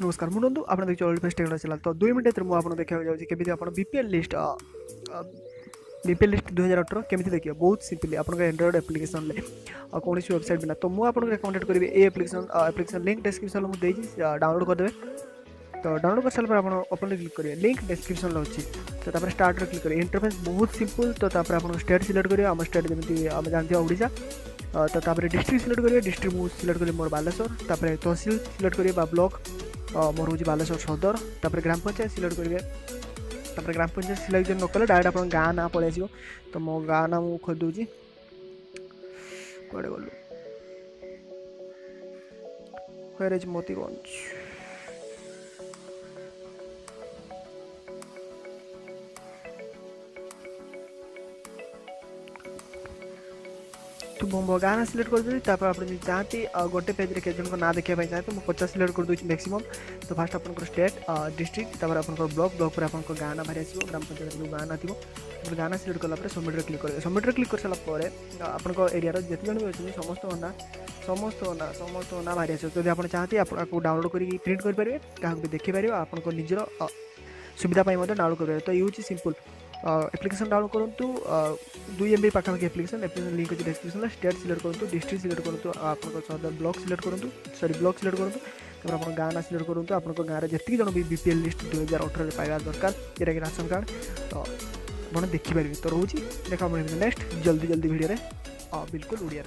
नमस्कार मु नंदू आप देखिए ऑलवेज टेक्नोलॉजी चैनल। तो 2 मिनट मुझे आपको देखा जाऊँगी केमी आप बीपीएल लिस्ट बीपीएल लिस्ट 2018 केमी देखिए बहुत सिंपली आप एंड्रॉइड एप्लिकेशन कौन वेबसाइट बिना। तो मुझे आपको रेकमेंड करी एप्लिकेशन लिंक डिस्क्रिप्शन मुझे डाउनलोड करदे। तो डाउनलोड कर सारा ओपन क्लिक करेंगे लिंक डिस्क्रिप्शन अच्छी। तो स्टार्ट क्लिक करेंगे इंटरफेस बहुत सिंपल। तो आप स्टेट सिलेक्ट करेंगे आम स्टेट जमी आम जानते हैं ओडिशा। तो डिस्ट्रिक्ट सिलेक्ट करेंगे डिस्ट्रिक्ट मुझे सिलेक्ट करेंगे मोर बालेश्वर। तहसील सिलेक्ट करेंगे ब्लॉक मोर हूँ बालेश्वर सदर। तापर ग्राम पंचायत सिलेक्ट करेंगे। तापर ग्राम पंचायत सिलेक्ट न कले डायरेक्ट आप गाँ ना पलि आसो। तो मो गाँ ना मुझे खोज दूसरी कड़े गलु वेयर मोतीगंज। तो मो गाँ ना सिलेक्ट कर दूसरी। आप चाहती गोटे पेज रे केजन को ना देखा चाहते तो 50 सिलेक्ट कर दूसरी मैक्सिमम। तो फास्ट आप स्टेट डिस्ट्रिक्ट तापर आप ब्लॉक ब्लॉक पर आप गाँ ना बाहरी आसो। ग्राम पंचायत जो गाँ ना थी गाँ ना सिलेक्ट कला सबमिट क्लिक करेंगे। सबमिट क्लिक कर सारापर आप एरिया जिते जन भी अच्छे समस्त ना बाहरी आसो। तो आप चाहती आपको डाउनलोड करके प्रिंट करेंगे क्या भी देखिपारे आप निजर सुविधा डाउनलोड करेंगे। तो ये सिंपल एप्लिकेशन डाउनलोड करूँ 2 MB पाखापाखि एप्लिकेशन लिंक अच्छी डिस्क्रिप्शन। स्टेट सिलेक्ट करूँ डिस्ट्रिक्ट सिलेक्ट करूँ आप ब्लॉक सिलेक्ट करूँ ब्लॉक सिलेक्ट करूँ। तब आप गाँ ना सिलेक्ट करूँ आप गाँव में जी जन भी बीपीएल लिस्ट 2018 पाइबा दरकार जोटा कि राशन कार्ड। तो आप देखिपारे। तो रोचे देखा नेक्स्ट जल्दी वीडियो बिल्कुल ओडिया।